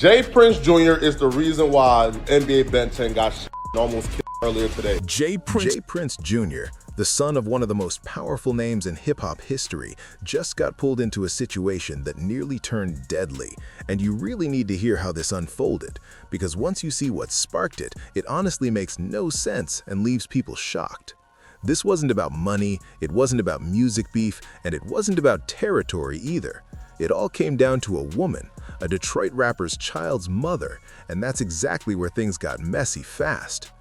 Jay Prince Jr. is the reason why NBA Ben 10 got and almost killed earlier today. Jay Prince Jr., the son of one of the most powerful names in hip-hop history, just got pulled into a situation that nearly turned deadly. And you really need to hear how this unfolded, because once you see what sparked it, it honestly makes no sense and leaves people shocked. This wasn't about money, it wasn't about music beef, and it wasn't about territory either. It all came down to a woman, a Detroit rapper's child's mother, and that's exactly where things got messy fast.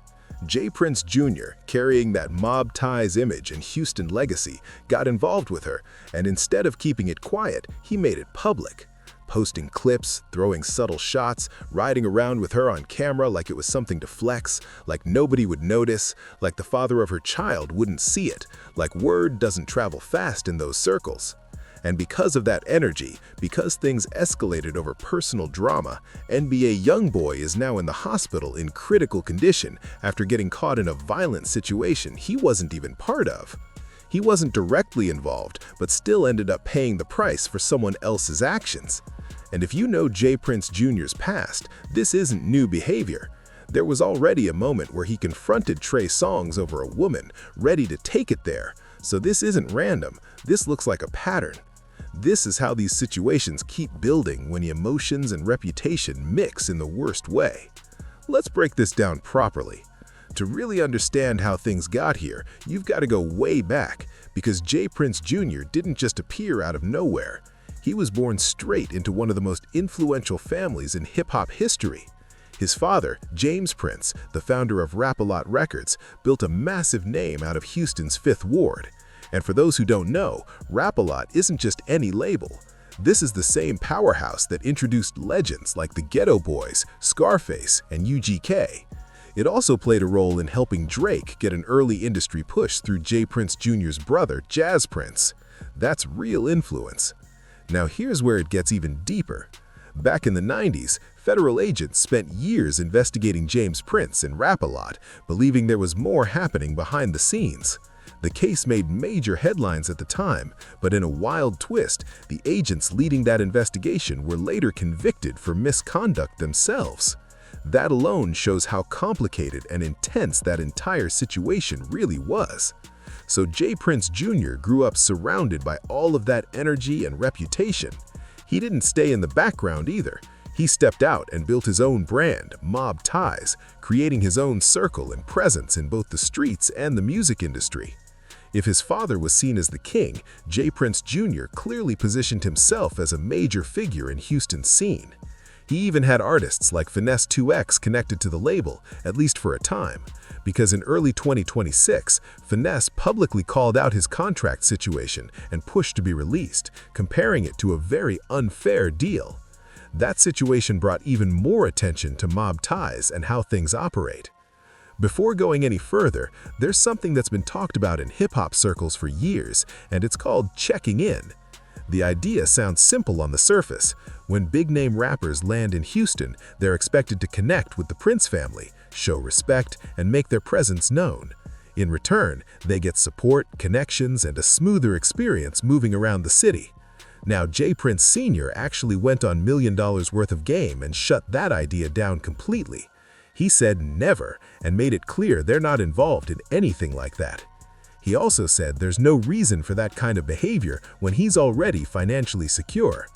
Jay Prince Jr., carrying that mob ties image and Houston legacy, got involved with her, and instead of keeping it quiet, he made it public. Posting clips, throwing subtle shots, riding around with her on camera like it was something to flex, like nobody would notice, like the father of her child wouldn't see it, like word doesn't travel fast in those circles. And because of that energy, because things escalated over personal drama, NBA YoungBoy is now in the hospital in critical condition after getting caught in a violent situation he wasn't even part of. He wasn't directly involved, but still ended up paying the price for someone else's actions. And if you know Jay Prince Jr.'s past, this isn't new behavior. There was already a moment where he confronted Trey Songz over a woman, ready to take it there. So this isn't random, this looks like a pattern. This is how these situations keep building when emotions and reputation mix in the worst way. Let's break this down properly. To really understand how things got here, you've got to go way back, because Jay Prince Jr. didn't just appear out of nowhere. He was born straight into one of the most influential families in hip-hop history. His father, James Prince, the founder of Rap-A-Lot Records, built a massive name out of Houston's Fifth Ward. And for those who don't know, Rap-A-Lot isn't just any label. This is the same powerhouse that introduced legends like the Ghetto Boys, Scarface, and UGK. It also played a role in helping Drake get an early industry push through Jay Prince Jr.'s brother, Jazz Prince. That's real influence. Now here's where it gets even deeper. Back in the 90s, federal agents spent years investigating James Prince and Rap-A-Lot, believing there was more happening behind the scenes. The case made major headlines at the time, but in a wild twist, the agents leading that investigation were later convicted for misconduct themselves. That alone shows how complicated and intense that entire situation really was. So Jay Prince Jr. grew up surrounded by all of that energy and reputation. He didn't stay in the background either. He stepped out and built his own brand, Mob Ties, creating his own circle and presence in both the streets and the music industry. If his father was seen as the king, Jay Prince Jr. clearly positioned himself as a major figure in Houston's scene. He even had artists like Finesse 2X connected to the label, at least for a time, because in early 2026, Finesse publicly called out his contract situation and pushed to be released, comparing it to a very unfair deal. That situation brought even more attention to Mob Ties and how things operate. Before going any further, there's something that's been talked about in hip-hop circles for years, and it's called checking in. The idea sounds simple on the surface. When big-name rappers land in Houston, they're expected to connect with the Prince family, show respect, and make their presence known. In return, they get support, connections, and a smoother experience moving around the city. Now, Jay Prince Sr. actually went on $1 million worth of game and shut that idea down completely. He said never and made it clear they're not involved in anything like that. He also said there's no reason for that kind of behavior when he's already financially secure.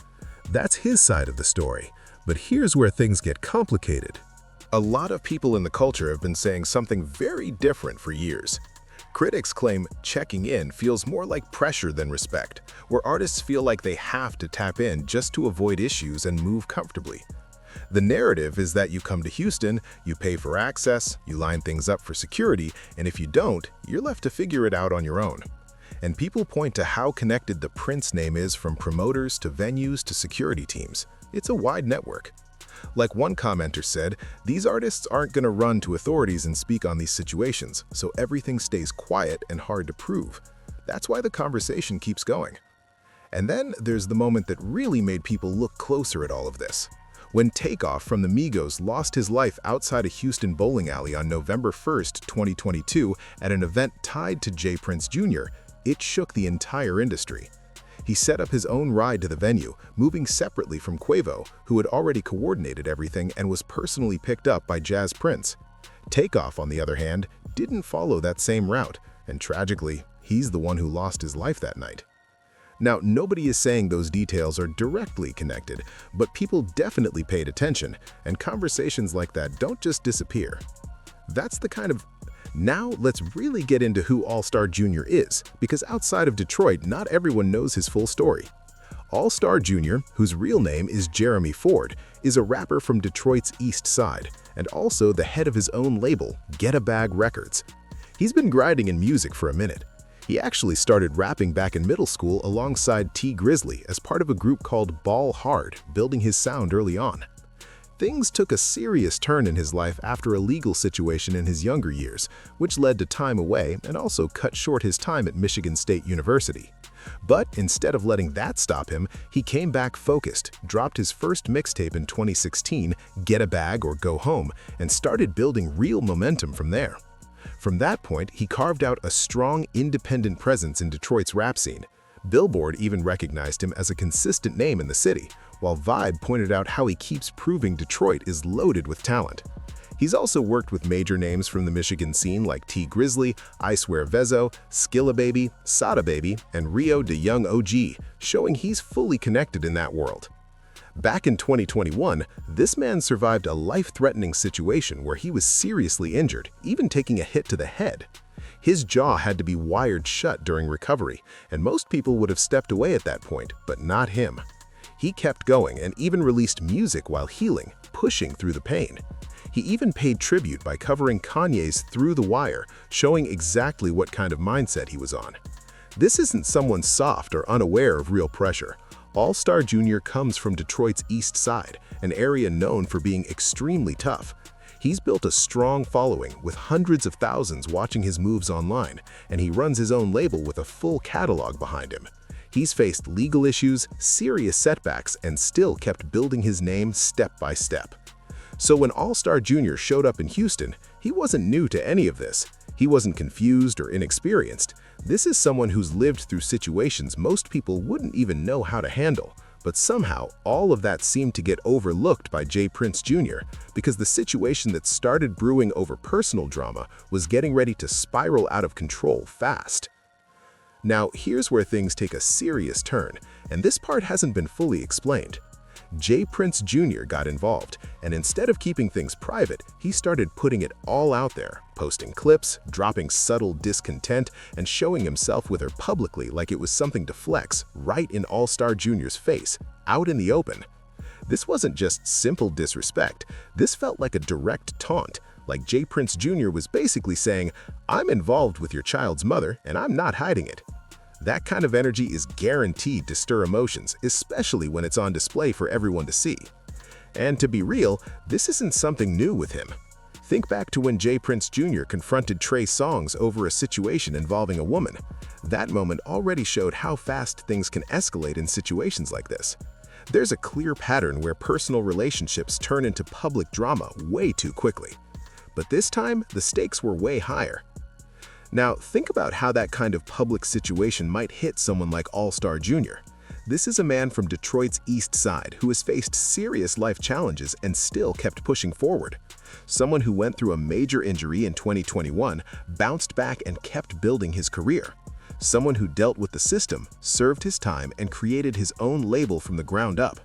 That's his side of the story, but here's where things get complicated. A lot of people in the culture have been saying something very different for years. Critics claim checking in feels more like pressure than respect, where artists feel like they have to tap in just to avoid issues and move comfortably. The narrative is that you come to Houston, you pay for access, you line things up for security, and if you don't, you're left to figure it out on your own. And people point to how connected the Prince name is, from promoters to venues to security teams. It's a wide network. Like one commenter said, these artists aren't going to run to authorities and speak on these situations, so everything stays quiet and hard to prove. That's why the conversation keeps going. And then there's the moment that really made people look closer at all of this. When Takeoff from the Migos lost his life outside a Houston bowling alley on November 1st, 2022 at an event tied to Jay Prince Jr., it shook the entire industry. He set up his own ride to the venue, moving separately from Quavo, who had already coordinated everything and was personally picked up by Jazz Prince. Takeoff, on the other hand, didn't follow that same route, and tragically, he's the one who lost his life that night. Now, nobody is saying those details are directly connected, but people definitely paid attention, and conversations like that don't just disappear. That's the kind of... Now, let's really get into who Allstar Jr. is, because outside of Detroit, not everyone knows his full story. Allstar Jr., whose real name is Jeremy Ford, is a rapper from Detroit's East Side, and also the head of his own label, Get a Bag Records. He's been grinding in music for a minute. He actually started rapping back in middle school alongside T Grizzly as part of a group called Ball Hard, building his sound early on. Things took a serious turn in his life after a legal situation in his younger years, which led to time away and also cut short his time at Michigan State University. But instead of letting that stop him, he came back focused, dropped his first mixtape in 2016, Get a Bag or Go Home, and started building real momentum from there. From that point, he carved out a strong, independent presence in Detroit's rap scene. Billboard even recognized him as a consistent name in the city, while Vibe pointed out how he keeps proving Detroit is loaded with talent. He's also worked with major names from the Michigan scene like T Grizzly, I Swear Vezo, Skilla Baby, Sada Baby, and Rio de Young OG, showing he's fully connected in that world. Back in 2021, this man survived a life-threatening situation where he was seriously injured, even taking a hit to the head. His jaw had to be wired shut during recovery, and most people would have stepped away at that point, but not him. He kept going and even released music while healing, pushing through the pain. He even paid tribute by covering Kanye's Through the Wire, showing exactly what kind of mindset he was on. This isn't someone soft or unaware of real pressure. Allstar Jr. comes from Detroit's East Side, an area known for being extremely tough. He's built a strong following with hundreds of thousands watching his moves online, and he runs his own label with a full catalog behind him. He's faced legal issues, serious setbacks, and still kept building his name step by step. So when Allstar Jr. showed up in Houston, he wasn't new to any of this. He wasn't confused or inexperienced. This is someone who's lived through situations most people wouldn't even know how to handle. But somehow, all of that seemed to get overlooked by J. Prince Jr. because the situation that started brewing over personal drama was getting ready to spiral out of control fast. Now, here's where things take a serious turn, and this part hasn't been fully explained. J. Prince Jr. got involved, and instead of keeping things private, he started putting it all out there, posting clips, dropping subtle discontent, and showing himself with her publicly like it was something to flex right in Allstar Jr.'s face, out in the open. This wasn't just simple disrespect. This felt like a direct taunt, like J. Prince Jr. was basically saying, "I'm involved with your child's mother, and I'm not hiding it." That kind of energy is guaranteed to stir emotions, especially when it's on display for everyone to see. And to be real, this isn't something new with him. Think back to when J. Prince Jr. confronted Trey Songz over a situation involving a woman. That moment already showed how fast things can escalate in situations like this. There's a clear pattern where personal relationships turn into public drama way too quickly. But this time, the stakes were way higher. Now, think about how that kind of public situation might hit someone like Allstar Jr. This is a man from Detroit's East Side who has faced serious life challenges and still kept pushing forward. Someone who went through a major injury in 2021, bounced back and kept building his career. Someone who dealt with the system, served his time, and created his own label from the ground up.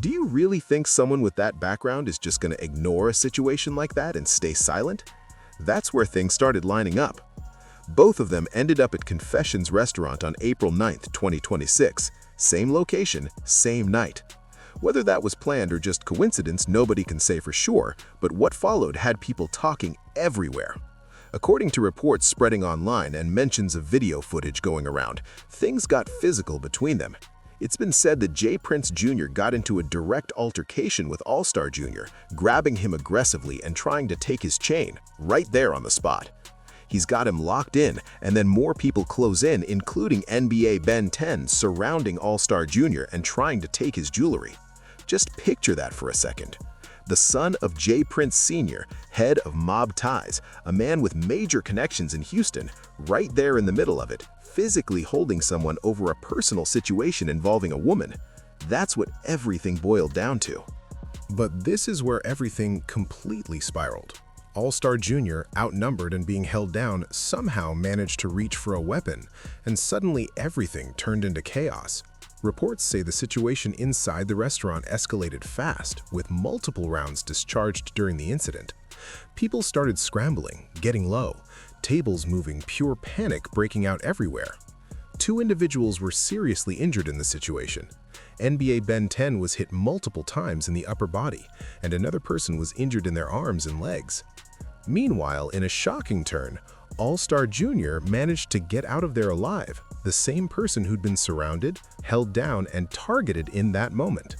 Do you really think someone with that background is just going to ignore a situation like that and stay silent? That's where things started lining up. Both of them ended up at Confessions Restaurant on April 9, 2026. Same location, same night. Whether that was planned or just coincidence, nobody can say for sure, but what followed had people talking everywhere. According to reports spreading online and mentions of video footage going around, things got physical between them. It's been said that J. Prince Jr. got into a direct altercation with Allstar Jr., grabbing him aggressively and trying to take his chain, right there on the spot. He's got him locked in, and then more people close in, including NBA Ben 10 surrounding Allstar Jr. and trying to take his jewelry. Just picture that for a second. The son of J. Prince Sr., head of Mob Ties, a man with major connections in Houston, right there in the middle of it, physically holding someone over a personal situation involving a woman. That's what everything boiled down to. But this is where everything completely spiraled. Allstar Jr., outnumbered and being held down, somehow managed to reach for a weapon, and suddenly everything turned into chaos. Reports say the situation inside the restaurant escalated fast, with multiple rounds discharged during the incident. People started scrambling, getting low, tables moving, pure panic breaking out everywhere. 2 individuals were seriously injured in the situation. NBA Ben 10 was hit multiple times in the upper body, and another person was injured in their arms and legs. Meanwhile, in a shocking turn, Allstar Jr. managed to get out of there alive, the same person who'd been surrounded, held down, and targeted in that moment.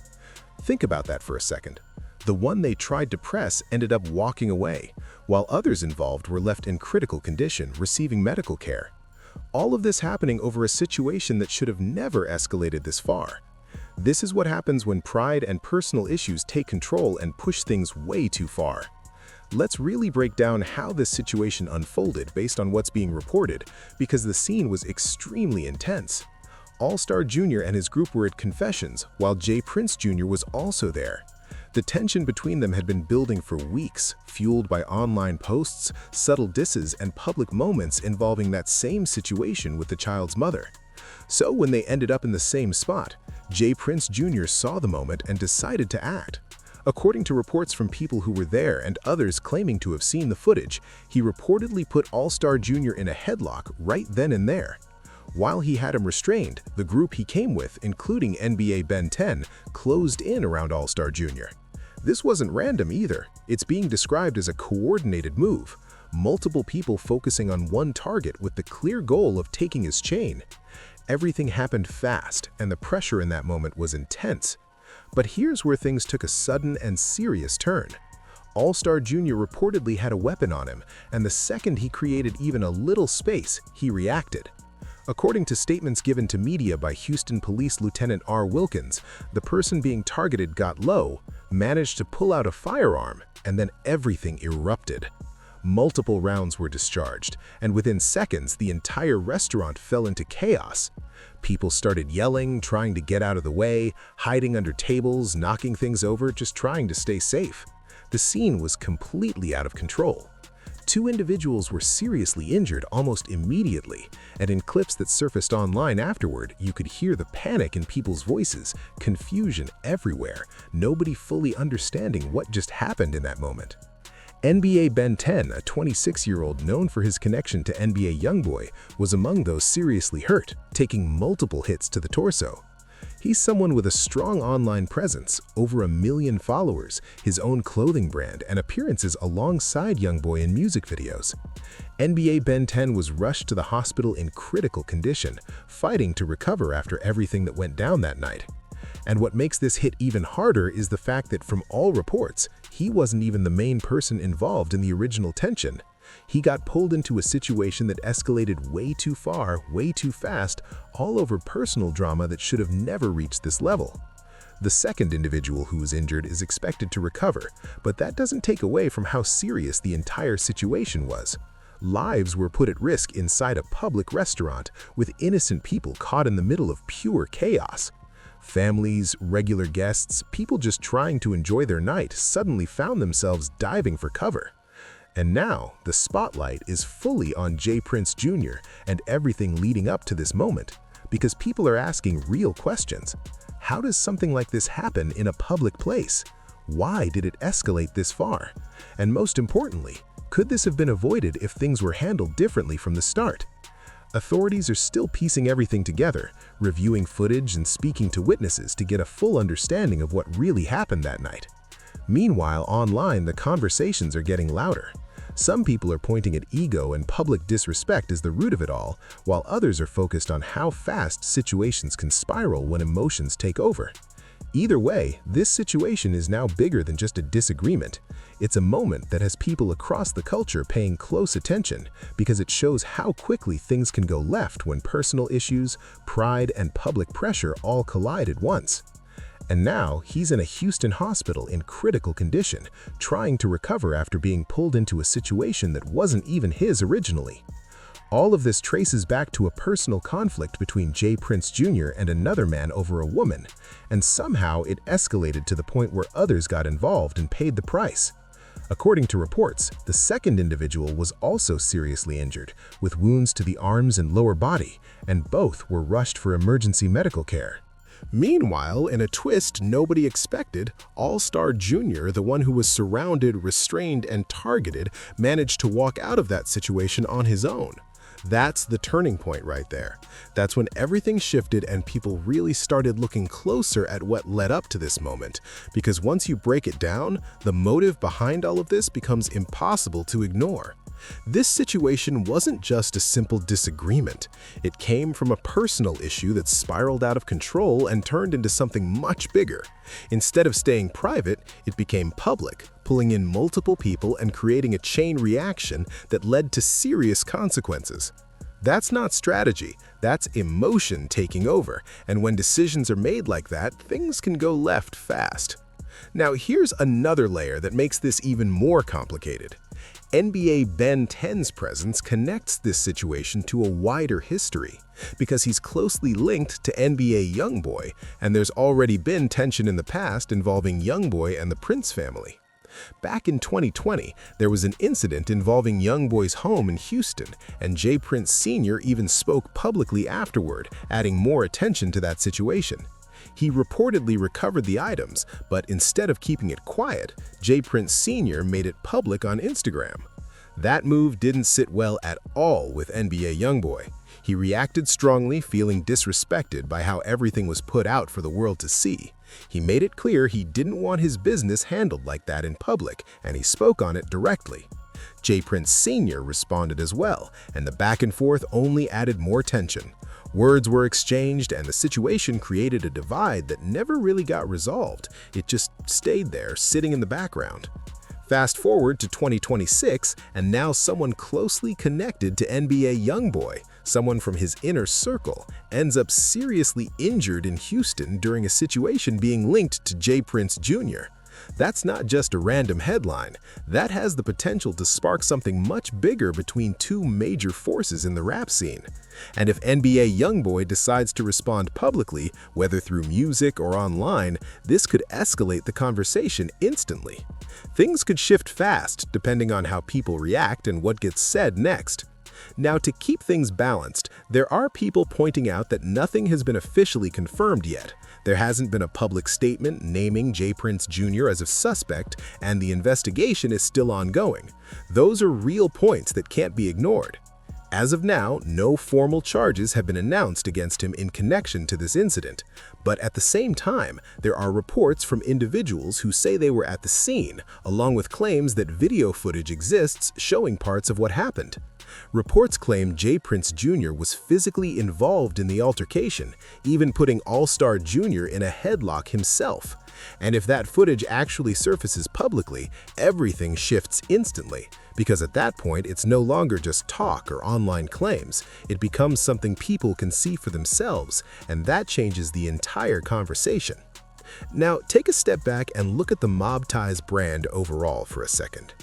Think about that for a second. The one they tried to press ended up walking away, while others involved were left in critical condition, receiving medical care. All of this happening over a situation that should have never escalated this far. This is what happens when pride and personal issues take control and push things way too far. Let's really break down how this situation unfolded based on what's being reported, because the scene was extremely intense. Allstar Jr. and his group were at confessions, while J. Prince Jr. was also there. The tension between them had been building for weeks, fueled by online posts, subtle disses, and public moments involving that same situation with the child's mother. So when they ended up in the same spot, J. Prince Jr. saw the moment and decided to act. According to reports from people who were there and others claiming to have seen the footage, he reportedly put Allstar Jr. in a headlock right then and there. While he had him restrained, the group he came with, including NBA Ben 10, closed in around Allstar Jr. This wasn't random either. It's being described as a coordinated move, multiple people focusing on one target with the clear goal of taking his chain. Everything happened fast, and the pressure in that moment was intense. But here's where things took a sudden and serious turn. Allstar Jr. reportedly had a weapon on him, and the second he created even a little space, he reacted. According to statements given to media by Houston Police Lieutenant R. Wilkins, the person being targeted got low, managed to pull out a firearm, and then everything erupted. Multiple rounds were discharged, and within seconds, the entire restaurant fell into chaos. People started yelling, trying to get out of the way, hiding under tables, knocking things over, just trying to stay safe. The scene was completely out of control. 2 individuals were seriously injured almost immediately, and in clips that surfaced online afterward, you could hear the panic in people's voices, confusion everywhere, nobody fully understanding what just happened in that moment. NBA Ben 10, a 26-year-old known for his connection to NBA YoungBoy, was among those seriously hurt, taking multiple hits to the torso. He's someone with a strong online presence, over 1 million followers, his own clothing brand, and appearances alongside YoungBoy in music videos. NBA Ben 10 was rushed to the hospital in critical condition, fighting to recover after everything that went down that night. And what makes this hit even harder is the fact that from all reports, he wasn't even the main person involved in the original tension. He got pulled into a situation that escalated way too far, way too fast, all over personal drama that should have never reached this level. The second individual who was injured is expected to recover, but that doesn't take away from how serious the entire situation was. Lives were put at risk inside a public restaurant, with innocent people caught in the middle of pure chaos. Families, regular guests, people just trying to enjoy their night suddenly found themselves diving for cover. And now, the spotlight is fully on J. Prince Jr. and everything leading up to this moment, because people are asking real questions. How does something like this happen in a public place? Why did it escalate this far? And most importantly, could this have been avoided if things were handled differently from the start? Authorities are still piecing everything together, reviewing footage and speaking to witnesses to get a full understanding of what really happened that night. Meanwhile, online, the conversations are getting louder. Some people are pointing at ego and public disrespect as the root of it all, while others are focused on how fast situations can spiral when emotions take over. Either way, this situation is now bigger than just a disagreement. It's a moment that has people across the culture paying close attention because it shows how quickly things can go left when personal issues, pride, and public pressure all collide at once. And now, he's in a Houston hospital in critical condition, trying to recover after being pulled into a situation that wasn't even his originally. All of this traces back to a personal conflict between Jay Prince Jr. and another man over a woman, and somehow it escalated to the point where others got involved and paid the price. According to reports, the second individual was also seriously injured, with wounds to the arms and lower body, and both were rushed for emergency medical care. Meanwhile, in a twist nobody expected, Allstar Jr., the one who was surrounded, restrained, and targeted, managed to walk out of that situation on his own. That's the turning point right there. That's when everything shifted and people really started looking closer at what led up to this moment. Because once you break it down, the motive behind all of this becomes impossible to ignore. This situation wasn't just a simple disagreement. It came from a personal issue that spiraled out of control and turned into something much bigger. Instead of staying private, it became public, pulling in multiple people and creating a chain reaction that led to serious consequences. That's not strategy, that's emotion taking over, and when decisions are made like that, things can go left fast. Now here's another layer that makes this even more complicated. NBA Ben 10's presence connects this situation to a wider history, because he's closely linked to NBA Youngboy, and there's already been tension in the past involving Youngboy and the Prince family. Back in 2020, there was an incident involving Youngboy's home in Houston, and Jay Prince Sr. even spoke publicly afterward, adding more attention to that situation. He reportedly recovered the items, but instead of keeping it quiet, Jay Prince Sr. made it public on Instagram. That move didn't sit well at all with NBA Youngboy. He reacted strongly, feeling disrespected by how everything was put out for the world to see. He made it clear he didn't want his business handled like that in public, and he spoke on it directly. Jay Prince Sr. responded as well, and the back and forth only added more tension. Words were exchanged, and the situation created a divide that never really got resolved. It just stayed there, sitting in the background. Fast forward to 2026, and now someone closely connected to NBA Youngboy, someone from his inner circle, ends up seriously injured in Houston during a situation being linked to Jay Prince Jr. That's not just a random headline. That has the potential to spark something much bigger between two major forces in the rap scene. And if NBA Youngboy decides to respond publicly, whether through music or online, this could escalate the conversation instantly. Things could shift fast depending on how people react and what gets said next. Now, to keep things balanced, there are people pointing out that nothing has been officially confirmed yet. There hasn't been a public statement naming Jay Prince Jr. as a suspect, and the investigation is still ongoing. Those are real points that can't be ignored. As of now, no formal charges have been announced against him in connection to this incident. But at the same time, there are reports from individuals who say they were at the scene, along with claims that video footage exists showing parts of what happened. Reports claim Jay Prince Jr. was physically involved in the altercation, even putting Allstar Jr. in a headlock himself. And if that footage actually surfaces publicly, everything shifts instantly, because at that point it's no longer just talk or online claims. It becomes something people can see for themselves, and that changes the entire conversation. Now, take a step back and look at the Mob Ties brand overall for a second.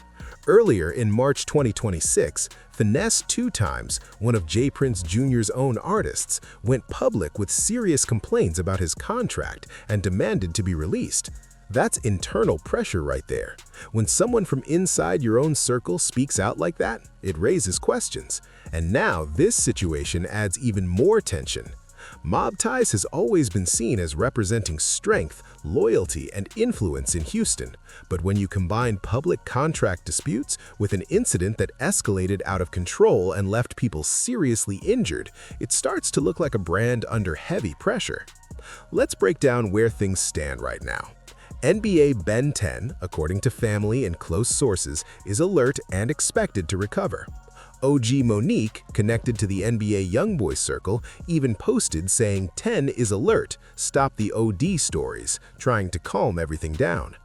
Earlier in March 2026, Finesse 2x, one of Jay Prince Jr.'s own artists, went public with serious complaints about his contract and demanded to be released. That's internal pressure right there. When someone from inside your own circle speaks out like that, it raises questions. And now this situation adds even more tension. Mob Ties has always been seen as representing strength, loyalty, and influence in Houston, but when you combine public contract disputes with an incident that escalated out of control and left people seriously injured, it starts to look like a brand under heavy pressure. Let's break down where things stand right now. NBA Ben 10, according to family and close sources, is alert and expected to recover. OG Monique, connected to the NBA Youngboy circle, even posted saying 10 is alert, stop the OD stories, trying to calm everything down.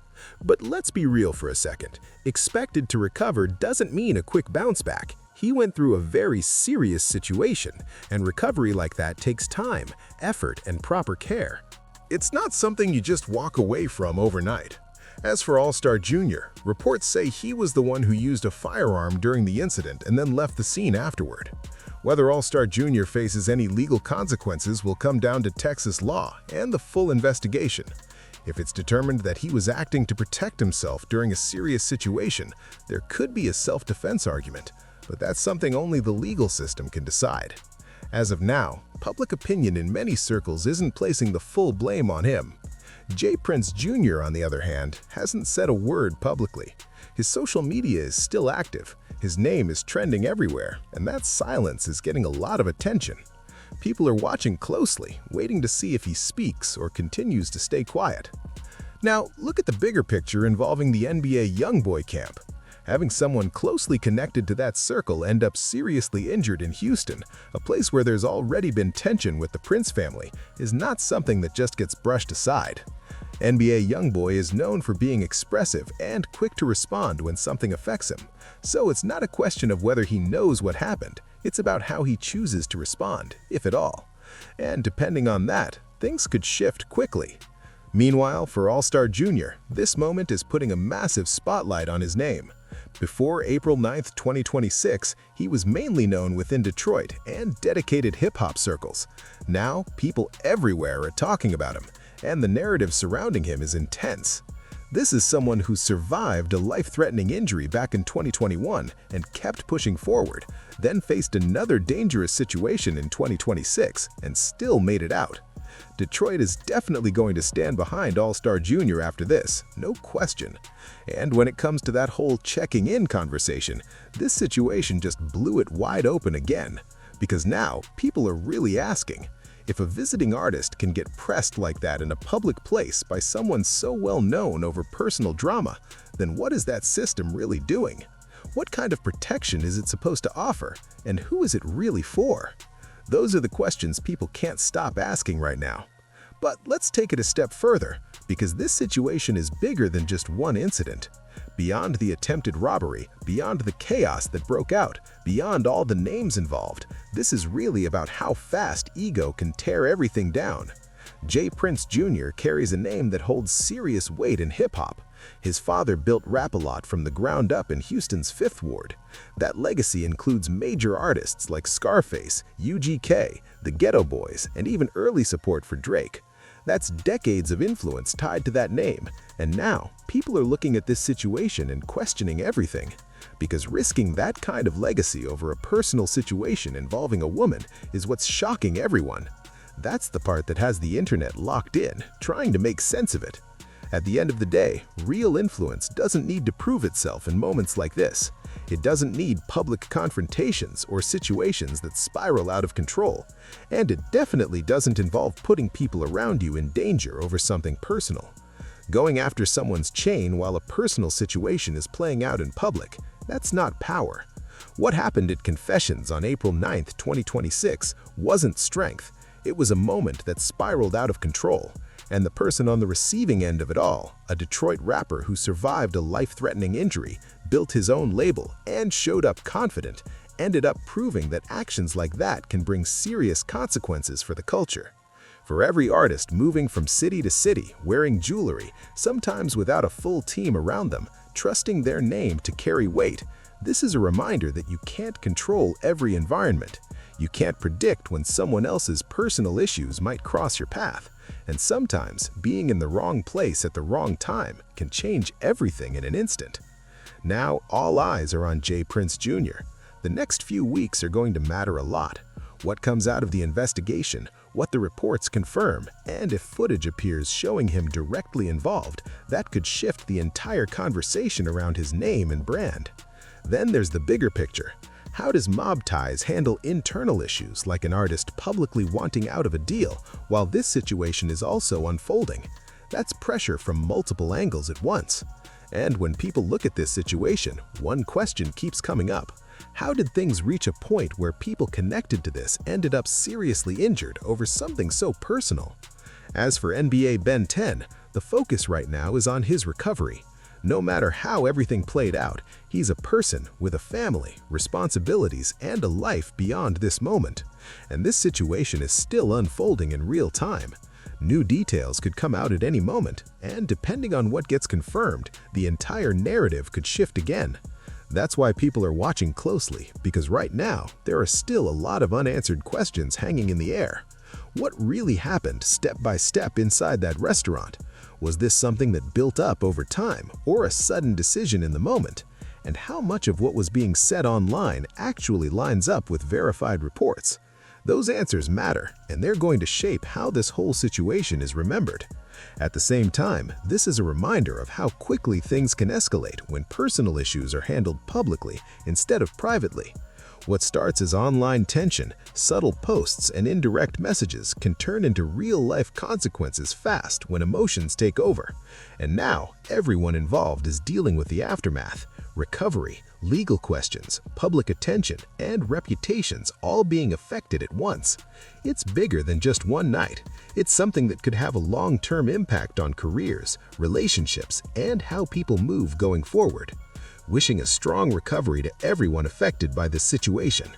But let's be real for a second. Expected to recover doesn't mean a quick bounce back. He went through a very serious situation, and recovery like that takes time, effort, and proper care. It's not something you just walk away from overnight. As for Allstar Jr., reports say he was the one who used a firearm during the incident and then left the scene afterward. Whether Allstar Jr. faces any legal consequences will come down to Texas law and the full investigation. If it's determined that he was acting to protect himself during a serious situation, there could be a self-defense argument, but that's something only the legal system can decide. As of now, public opinion in many circles isn't placing the full blame on him. J. Prince Jr., on the other hand, hasn't said a word publicly. His social media is still active, his name is trending everywhere, and that silence is getting a lot of attention. People are watching closely, waiting to see if he speaks or continues to stay quiet. Now, look at the bigger picture involving the NBA Youngboy camp. Having someone closely connected to that circle end up seriously injured in Houston, a place where there's already been tension with the Prince family, is not something that just gets brushed aside. NBA Youngboy is known for being expressive and quick to respond when something affects him, so it's not a question of whether he knows what happened, it's about how he chooses to respond, if at all. And depending on that, things could shift quickly. Meanwhile, for Allstar Jr., this moment is putting a massive spotlight on his name. Before April 9, 2026, he was mainly known within Detroit and dedicated hip-hop circles. Now, people everywhere are talking about him, and the narrative surrounding him is intense. This is someone who survived a life-threatening injury back in 2021 and kept pushing forward, then faced another dangerous situation in 2026 and still made it out. Detroit is definitely going to stand behind Allstar Jr. after this, no question. And when it comes to that whole checking in conversation, this situation just blew it wide open again. Because now, people are really asking, if a visiting artist can get pressed like that in a public place by someone so well known over personal drama, then what is that system really doing? What kind of protection is it supposed to offer, and who is it really for? Those are the questions people can't stop asking right now. But let's take it a step further, because this situation is bigger than just one incident. Beyond the attempted robbery, beyond the chaos that broke out, beyond all the names involved, this is really about how fast ego can tear everything down. J. Prince Jr. carries a name that holds serious weight in hip-hop. His father built Rap-A-Lot from the ground up in Houston's Fifth Ward. That legacy includes major artists like Scarface, UGK, the Ghetto Boys, and even early support for Drake. That's decades of influence tied to that name, and now people are looking at this situation and questioning everything. Because risking that kind of legacy over a personal situation involving a woman is what's shocking everyone. That's the part that has the internet locked in, trying to make sense of it. At the end of the day, real influence doesn't need to prove itself in moments like this. It doesn't need public confrontations or situations that spiral out of control. And it definitely doesn't involve putting people around you in danger over something personal. Going after someone's chain while a personal situation is playing out in public, that's not power. What happened at Confessions on April 9, 2026 wasn't strength. It was a moment that spiraled out of control. And the person on the receiving end of it all, a Detroit rapper who survived a life-threatening injury, built his own label, and showed up confident, ended up proving that actions like that can bring serious consequences for the culture. For every artist moving from city to city, wearing jewelry, sometimes without a full team around them, trusting their name to carry weight, this is a reminder that you can't control every environment. You can't predict when someone else's personal issues might cross your path. And sometimes, being in the wrong place at the wrong time can change everything in an instant. Now, all eyes are on J. Prince Jr. The next few weeks are going to matter a lot. What comes out of the investigation, what the reports confirm, and if footage appears showing him directly involved, that could shift the entire conversation around his name and brand. Then there's the bigger picture. How does mob ties handle internal issues like an artist publicly wanting out of a deal while this situation is also unfolding? That's pressure from multiple angles at once. And when people look at this situation, one question keeps coming up. How did things reach a point where people connected to this ended up seriously injured over something so personal? As for NBA Ben 10, the focus right now is on his recovery. No matter how everything played out, he's a person with a family, responsibilities, and a life beyond this moment. And this situation is still unfolding in real time. New details could come out at any moment, and depending on what gets confirmed, the entire narrative could shift again. That's why people are watching closely, because right now, there are still a lot of unanswered questions hanging in the air. What really happened step by step inside that restaurant? Was this something that built up over time, or a sudden decision in the moment? And how much of what was being said online actually lines up with verified reports? Those answers matter, and they're going to shape how this whole situation is remembered. At the same time, this is a reminder of how quickly things can escalate when personal issues are handled publicly instead of privately. What starts as online tension, subtle posts, and indirect messages can turn into real-life consequences fast when emotions take over. And now, everyone involved is dealing with the aftermath: recovery, legal questions, public attention, and reputations all being affected at once. It's bigger than just one night. It's something that could have a long-term impact on careers, relationships, and how people move going forward. Wishing a strong recovery to everyone affected by this situation.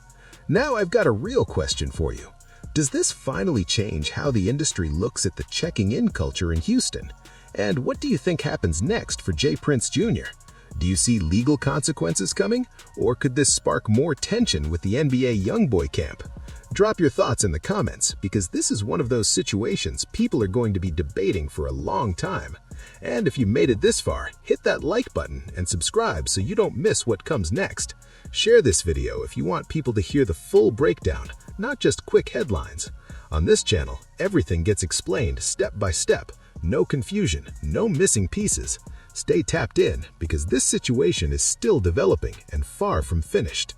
Now I've got a real question for you. Does this finally change how the industry looks at the checking-in culture in Houston? And what do you think happens next for J. Prince Jr.? Do you see legal consequences coming? Or could this spark more tension with the NBA Youngboy camp? Drop your thoughts in the comments, because this is one of those situations people are going to be debating for a long time. And if you made it this far, hit that like button and subscribe so you don't miss what comes next. Share this video if you want people to hear the full breakdown, not just quick headlines. On this channel, everything gets explained step by step. No confusion, no missing pieces. Stay tapped in, because this situation is still developing and far from finished.